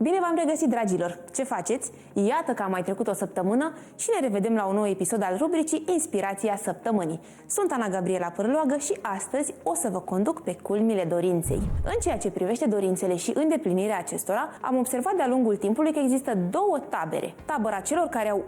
Bine v-am regăsit, dragilor! Ce faceți? Iată că a mai trecut o săptămână și ne revedem la un nou episod al rubricii Inspirația Săptămânii. Sunt Ana Gabriela Pârloagă și astăzi o să vă conduc pe culmile dorinței. În ceea ce privește dorințele și îndeplinirea acestora, am observat de-a lungul timpului că există două tabere. Tabăra celor care au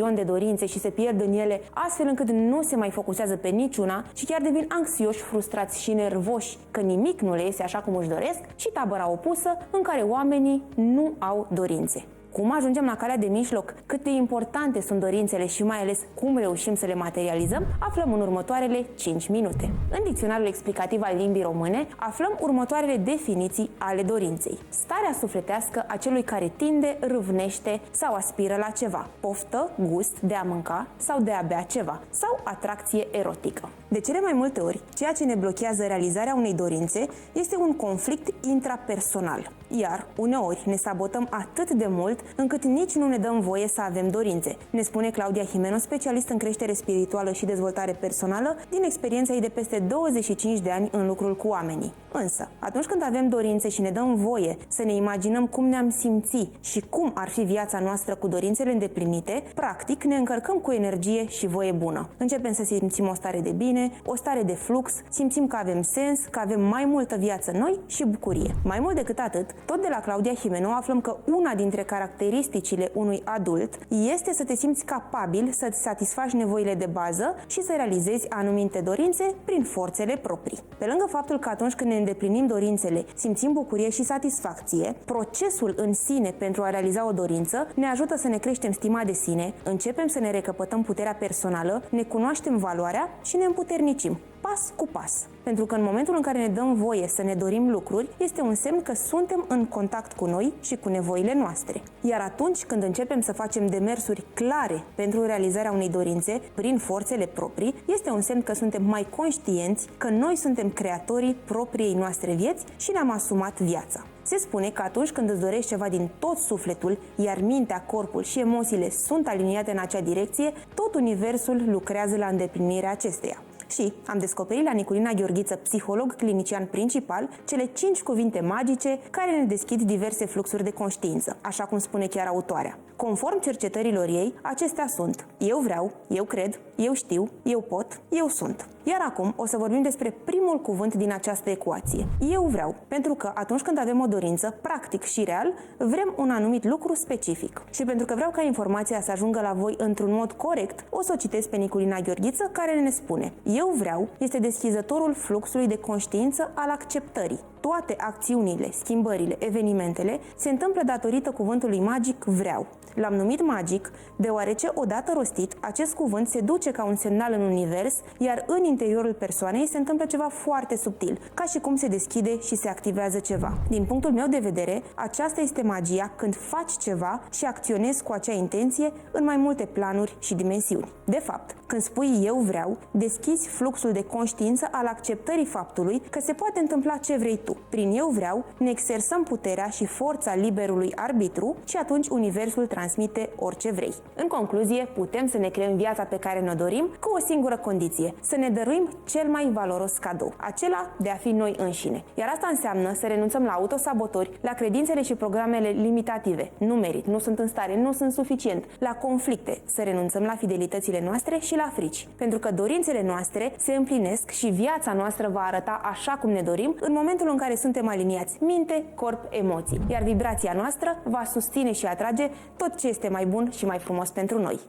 1.000.000 de dorințe și se pierd în ele, astfel încât nu se mai focusează pe niciuna și chiar devin anxioși, frustrați și nervoși că nimic nu le iese așa cum își doresc, și tabăra opusă, în care oamenii nu au dorințe. Cum ajungem la calea de mijloc, cât de importante sunt dorințele și mai ales cum reușim să le materializăm, aflăm în următoarele 5 minute. În dicționarul explicativ al limbii române aflăm următoarele definiții ale dorinței. Starea sufletească a celui care tinde, râvnește sau aspiră la ceva, poftă, gust de a mânca sau de a bea ceva, sau atracție erotică. De cele mai multe ori, ceea ce ne blochează realizarea unei dorințe este un conflict intrapersonal, iar uneori ne sabotăm atât de mult încât nici nu ne dăm voie să avem dorințe, ne spune Claudia Jimeno, specialist în creștere spirituală și dezvoltare personală, din experiența ei de peste 25 de ani în lucrul cu oamenii. Însă, atunci când avem dorințe și ne dăm voie să ne imaginăm cum ne-am simți și cum ar fi viața noastră cu dorințele îndeplinite, practic ne încărcăm cu energie și voie bună. Începem să simțim o stare de bine, o stare de flux, simțim că avem sens, că avem mai multă viață în noi și bucurie. Mai mult decât atât, tot de la Claudia Jimeno aflăm că una dintre caracteristicile unui adult este să te simți capabil să-ți satisfaci nevoile de bază și să realizezi anumite dorințe prin forțele proprii. Pe lângă faptul că atunci când ne îndeplinim dorințele, simțim bucurie și satisfacție, procesul în sine pentru a realiza o dorință ne ajută să ne creștem stima de sine, începem să ne recăpătăm puterea personală, ne cunoaștem valoarea și ne împuternicim, pas cu pas. Pentru că în momentul în care ne dăm voie să ne dorim lucruri, este un semn că suntem în contact cu noi și cu nevoile noastre. Iar atunci când începem să facem demersuri clare pentru realizarea unei dorințe prin forțele proprii, este un semn că suntem mai conștienți că noi suntem creatorii propriei noastre vieți și ne-am asumat viața. Se spune că atunci când îți dorești ceva din tot sufletul, iar mintea, corpul și emoțiile sunt aliniate în acea direcție, tot universul lucrează la îndeplinirea acesteia. Și am descoperit la Niculina Gheorghiță, psiholog clinician principal, cele 5 cuvinte magice care ne deschid diverse fluxuri de conștiință, așa cum spune chiar autoarea. Conform cercetărilor ei, acestea sunt: eu vreau, eu cred, eu știu, eu pot, eu sunt. Iar acum o să vorbim despre primul cuvânt din această ecuație. Eu vreau, pentru că atunci când avem o dorință, practic și real, vrem un anumit lucru specific. Și pentru că vreau ca informația să ajungă la voi într-un mod corect, o să o citesc pe Niculina Gheorghiță, care ne spune: eu vreau este deschizătorul fluxului de conștiință al acceptării. Toate acțiunile, schimbările, evenimentele se întâmplă datorită cuvântului magic vreau. L-am numit magic deoarece, odată rostit, acest cuvânt se duce ca un semnal în univers, iar în interiorul persoanei se întâmplă ceva foarte subtil, ca și cum se deschide și se activează ceva. Din punctul meu de vedere, aceasta este magia când faci ceva și acționezi cu acea intenție în mai multe planuri și dimensiuni. De fapt, când spui eu vreau, deschizi fluxul de conștiință al acceptării faptului că se poate întâmpla ce vrei tu. Prin eu vreau, ne exersăm puterea și forța liberului arbitru și atunci universul transmite orice vrei. În concluzie, putem să ne creăm viața pe care ne-o dorim cu o singură condiție: să ne dăruim cel mai valoros cadou, acela de a fi noi înșine. Iar asta înseamnă să renunțăm la autosabotori, la credințele și programele limitative: nu merit, nu sunt în stare, nu sunt suficient, la conflicte, să renunțăm la fidelitățile noastre și la frici. Pentru că dorințele noastre se împlinesc și viața noastră va arăta așa cum ne dorim în momentul în care suntem aliniați minte, corp, emoții. Iar vibrația noastră va susține și atrage tot ce este mai bun și mai frumos pentru noi.